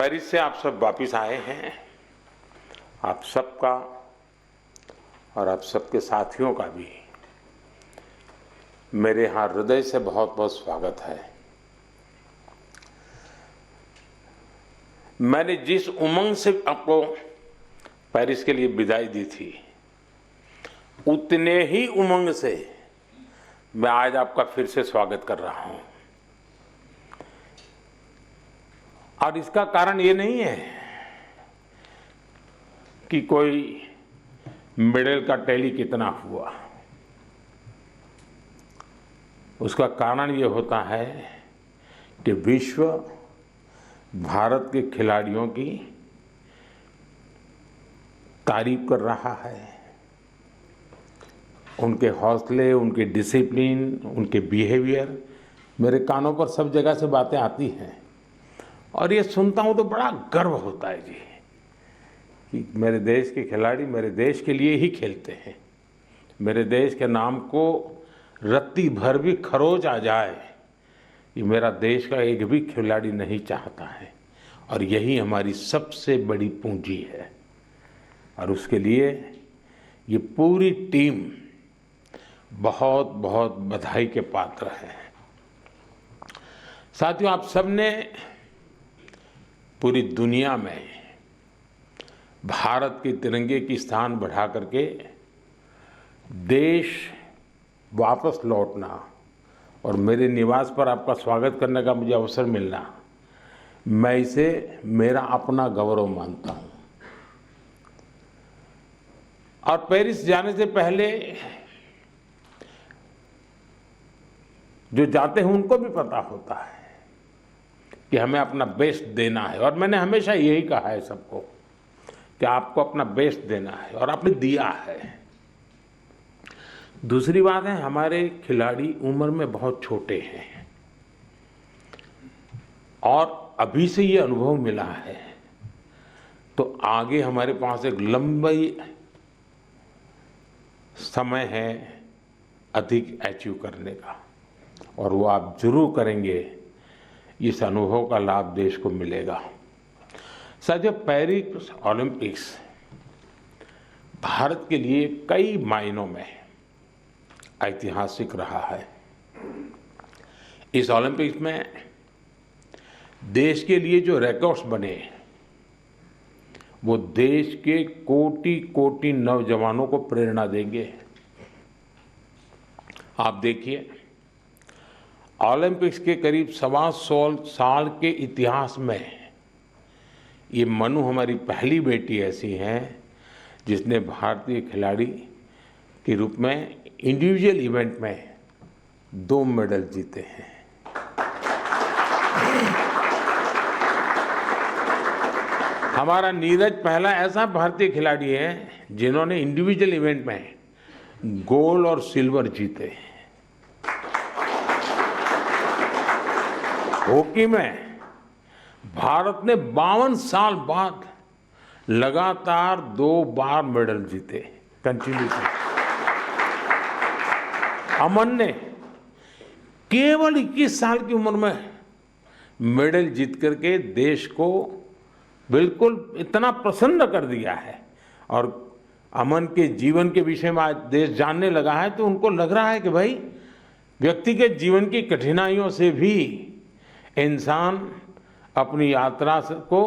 Paris से आप सब वापिस आए हैं। आप सबका और आप सबके साथियों का भी मेरे यहाँ हृदय से बहुत बहुत स्वागत है। मैंने जिस उमंग से आपको पेरिस के लिए विदाई दी थी, उतने ही उमंग से मैं आज आपका फिर से स्वागत कर रहा हूं। और इसका कारण ये नहीं है कि कोई मेडल का टैली कितना हुआ। उसका कारण ये होता है कि विश्व भारत के खिलाड़ियों की तारीफ कर रहा है। उनके हौसले, उनके डिसिप्लिन, उनके बिहेवियर मेरे कानों पर सब जगह से बातें आती हैं और ये सुनता हूँ तो बड़ा गर्व होता है जी कि मेरे देश के खिलाड़ी मेरे देश के लिए ही खेलते हैं। मेरे देश के नाम को रत्ती भर भी खरोच आ जाए, ये मेरा देश का एक भी खिलाड़ी नहीं चाहता है और यही हमारी सबसे बड़ी पूंजी है। और उसके लिए ये पूरी टीम बहुत बहुत बधाई के पात्र है। साथियों, आप सबने पूरी दुनिया में भारत के तिरंगे की स्थान बढ़ा करके देश वापस लौटना और मेरे निवास पर आपका स्वागत करने का मुझे अवसर मिलना, मैं इसे मेरा अपना गौरव मानता हूं। और पेरिस जाने से पहले जो जाते हैं उनको भी पता होता है कि हमें अपना बेस्ट देना है और मैंने हमेशा यही कहा है सबको कि आपको अपना बेस्ट देना है और आपने दिया है। दूसरी बात है, हमारे खिलाड़ी उम्र में बहुत छोटे हैं और अभी से ये अनुभव मिला है तो आगे हमारे पास एक लंबी समय है अधिक अचीव करने का और वो आप जरूर करेंगे। इस अनुभव का लाभ देश को मिलेगा। साथियों, पेरिस ओलंपिक्स भारत के लिए कई मायनों में ऐतिहासिक रहा है। इस ओलंपिक्स में देश के लिए जो रिकॉर्ड्स बने वो देश के कोटि कोटि नौजवानों को प्रेरणा देंगे। आप देखिए, ओलंपिक्स के करीब 125 साल के इतिहास में ये मनु हमारी पहली बेटी ऐसी है जिसने भारतीय खिलाड़ी के रूप में इंडिविजुअल इवेंट में 2 मेडल जीते हैं। हमारा नीरज पहला ऐसा भारतीय खिलाड़ी है जिन्होंने इंडिविजुअल इवेंट में गोल्ड और सिल्वर जीते हैं। हॉकी में भारत ने 52 साल बाद लगातार 2 बार मेडल जीते कंटिन्यूसली। अमन ने केवल 21 साल की उम्र में मेडल जीत करके देश को बिल्कुल इतना प्रसन्न कर दिया है और अमन के जीवन के विषय में आज देश जानने लगा है तो उनको लग रहा है कि भाई व्यक्ति के जीवन की कठिनाइयों से भी इंसान अपनी यात्रा को,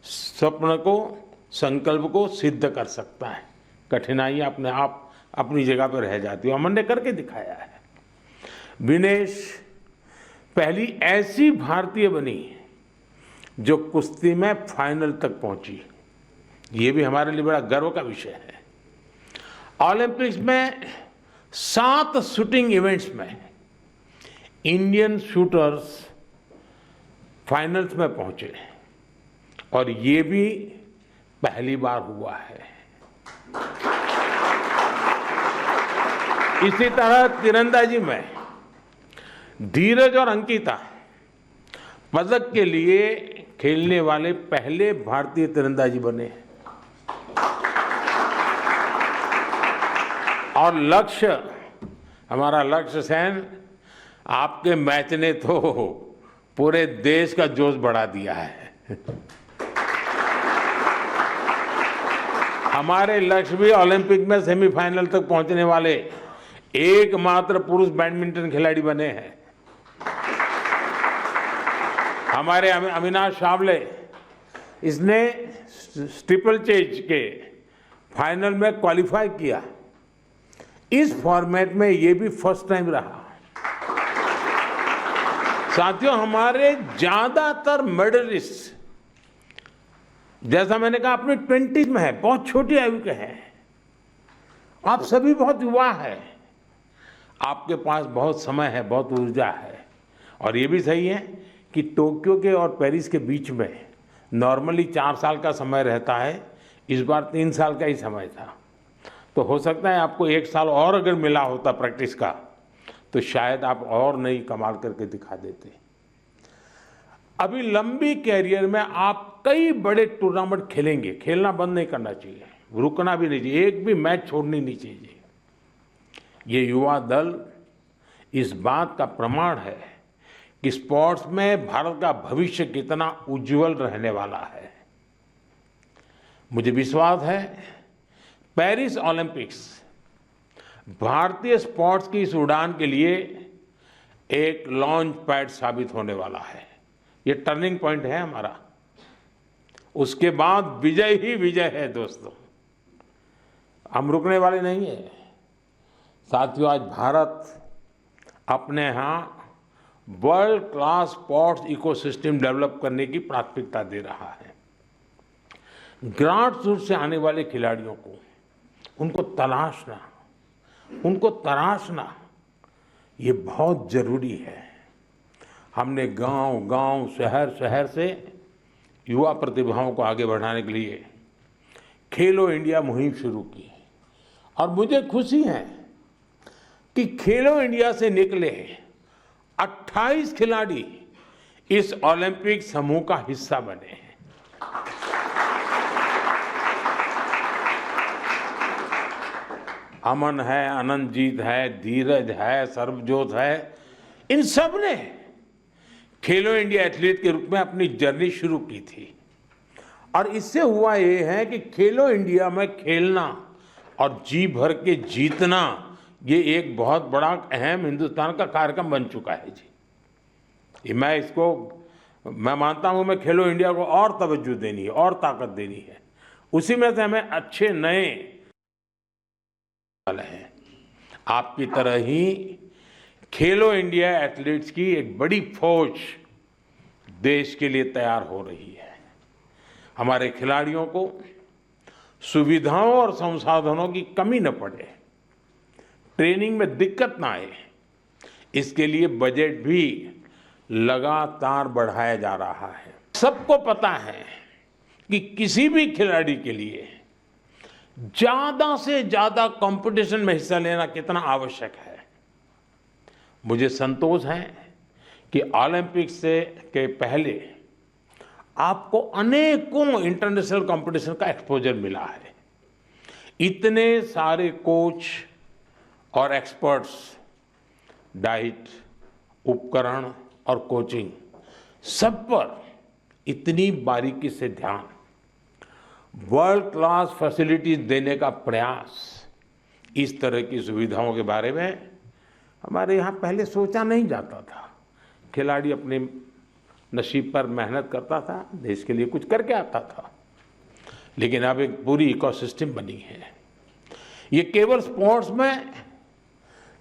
स्वप्न को, संकल्प को सिद्ध कर सकता है। कठिनाइयां अपने आप अपनी जगह पर रह जाती है। अमन ने करके दिखाया है। विनेश पहली ऐसी भारतीय बनी जो कुश्ती में फाइनल तक पहुंची। ये भी हमारे लिए बड़ा गर्व का विषय है। ओलंपिक्स में 7 शूटिंग इवेंट्स में इंडियन शूटर्स फाइनल्स में पहुंचे और ये भी पहली बार हुआ है। इसी तरह तीरंदाजी में धीरज और अंकिता पदक के लिए खेलने वाले पहले भारतीय तीरंदाजी बने और हमारा लक्ष्य सेन, आपके मैच ने तो पूरे देश का जोश बढ़ा दिया है। हमारे लक्ष्य ओलंपिक में सेमीफाइनल तक पहुंचने वाले एकमात्र पुरुष बैडमिंटन खिलाड़ी बने हैं। हमारे अविनाश सावले, इसने स्टीपल चेज के फाइनल में क्वालिफाई किया। इस फॉर्मेट में ये भी फर्स्ट टाइम रहा। साथियों, हमारे ज्यादातर मेडलिस्ट, जैसा मैंने कहा, अपने 20s में है, बहुत छोटी आयु के हैं। आप सभी बहुत युवा हैं, आपके पास बहुत समय है, बहुत ऊर्जा है। और ये भी सही है कि टोक्यो के और पेरिस के बीच में नॉर्मली 4 साल का समय रहता है, इस बार 3 साल का ही समय था। तो हो सकता है आपको 1 साल और अगर मिला होता प्रैक्टिस का, तो शायद आप और नई कमाल करके दिखा देते। अभी लंबी कैरियर में आप कई बड़े टूर्नामेंट खेलेंगे, खेलना बंद नहीं करना चाहिए, रुकना भी नहीं चाहिए, एक भी मैच छोड़नी नहीं चाहिए। ये युवा दल इस बात का प्रमाण है कि स्पोर्ट्स में भारत का भविष्य कितना उज्जवल रहने वाला है। मुझे विश्वास है पेरिस ओलंपिक्स भारतीय स्पोर्ट्स की इस उड़ान के लिए एक लॉन्च पैड साबित होने वाला है। ये टर्निंग पॉइंट है हमारा। उसके बाद विजय ही विजय है दोस्तों, हम रुकने वाले नहीं है। साथियों, आज भारत अपने यहाँ world class sports ecosystem develop करने की प्राथमिकता दे रहा है। ग्रासरूट से आने वाले खिलाड़ियों को उनको तराशना ये बहुत जरूरी है। हमने गांव-गांव, शहर-शहर से युवा प्रतिभाओं को आगे बढ़ाने के लिए खेलो इंडिया मुहिम शुरू की। और मुझे खुशी है कि खेलो इंडिया से निकले 28 खिलाड़ी इस ओलंपिक समूह का हिस्सा बने हैं। अमन है, अनंतजीत है, धीरज है, सर्वजोत है, इन सब ने खेलो इंडिया एथलीट के रूप में अपनी जर्नी शुरू की थी। और इससे हुआ ये है कि खेलो इंडिया में खेलना और जी भर के जीतना, ये एक बहुत बड़ा अहम हिंदुस्तान का कार्यक्रम बन चुका है जी। मैं मानता हूं, मैं खेलो इंडिया को और तवज्जो देनी है और ताकत देनी है। उसी में से हमें अच्छे नए हैं। आपकी तरह ही खेलो इंडिया एथलीट्स की एक बड़ी फौज देश के लिए तैयार हो रही है। हमारे खिलाड़ियों को सुविधाओं और संसाधनों की कमी न पड़े, ट्रेनिंग में दिक्कत ना आए, इसके लिए बजट भी लगातार बढ़ाया जा रहा है। सबको पता है कि किसी भी खिलाड़ी के लिए ज्यादा से ज्यादा कंपटीशन में हिस्सा लेना कितना आवश्यक है। मुझे संतोष है कि ओलंपिक्स के पहले आपको अनेकों इंटरनेशनल कंपटीशन का एक्सपोजर मिला है। इतने सारे कोच और एक्सपर्ट्स, डाइट, उपकरण और कोचिंग, सब पर इतनी बारीकी से ध्यान, वर्ल्ड क्लास फैसिलिटीज देने का प्रयास, इस तरह की सुविधाओं के बारे में हमारे यहाँ पहले सोचा नहीं जाता था। खिलाड़ी अपने नसीब पर मेहनत करता था, देश के लिए कुछ करके आता था। लेकिन अब एक पूरी इकोसिस्टम बनी है। ये केवल स्पोर्ट्स में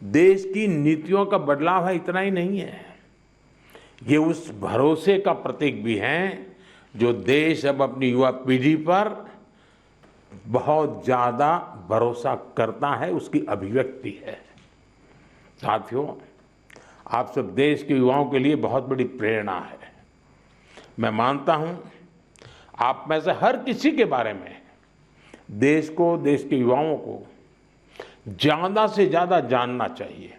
देश की नीतियों का बदलाव है, इतना ही नहीं है, ये उस भरोसे का प्रतीक भी है जो देश अब अपनी युवा पीढ़ी पर बहुत ज्यादा भरोसा करता है, उसकी अभिव्यक्ति है। साथियों, आप सब देश के युवाओं के लिए बहुत बड़ी प्रेरणा है। मैं मानता हूं आप में से हर किसी के बारे में देश को, देश के युवाओं को ज्यादा से ज्यादा जानना चाहिए।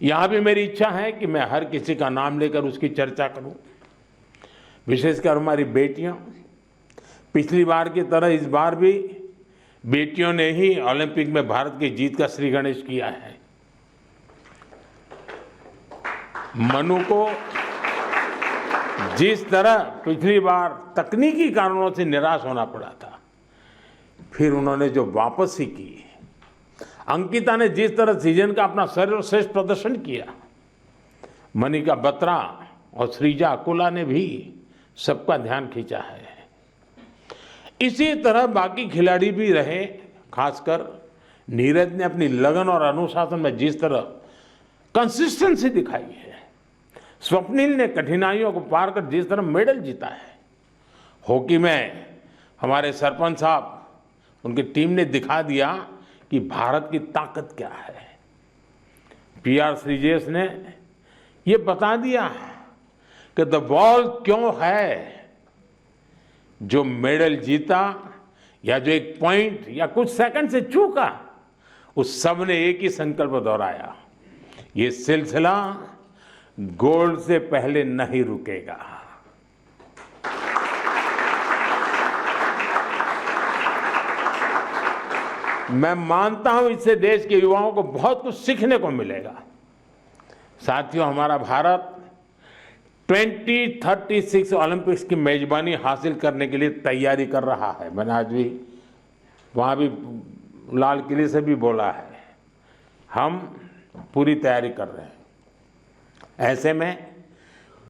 यहां भी मेरी इच्छा है कि मैं हर किसी का नाम लेकर उसकी चर्चा करूं, विशेषकर हमारी बेटियां। पिछली बार की तरह इस बार भी बेटियों ने ही ओलंपिक में भारत की जीत का श्री गणेश किया है। मनु को जिस तरह पिछली बार तकनीकी कारणों से निराश होना पड़ा था, फिर उन्होंने जो वापसी की, अंकिता ने जिस तरह सीजन का अपना सर्वश्रेष्ठ प्रदर्शन किया, मनिका बत्रा और श्रीजा अकोला ने भी सबका ध्यान खींचा है। इसी तरह बाकी खिलाड़ी भी रहे, खासकर नीरज ने अपनी लगन और अनुशासन में जिस तरह कंसिस्टेंसी दिखाई है, स्वप्निल ने कठिनाइयों को पार कर जिस तरह मेडल जीता है, हॉकी में हमारे सरपंच साहब, उनकी टीम ने दिखा दिया कि भारत की ताकत क्या है। पीआर श्रीजेश ने ये बता दिया कि द बॉल क्यों है। जो मेडल जीता या जो एक पॉइंट या कुछ सेकंड से चूका, उस सब ने एक ही संकल्प दोहराया, ये सिलसिला गोल्ड से पहले नहीं रुकेगा। मैं मानता हूं इससे देश के युवाओं को बहुत कुछ सीखने को मिलेगा। साथियों, हमारा भारत 2036 ओलंपिक्स की मेजबानी हासिल करने के लिए तैयारी कर रहा है। मैंने आज भी वहाँ भी लाल किले से भी बोला है, हम पूरी तैयारी कर रहे हैं। ऐसे में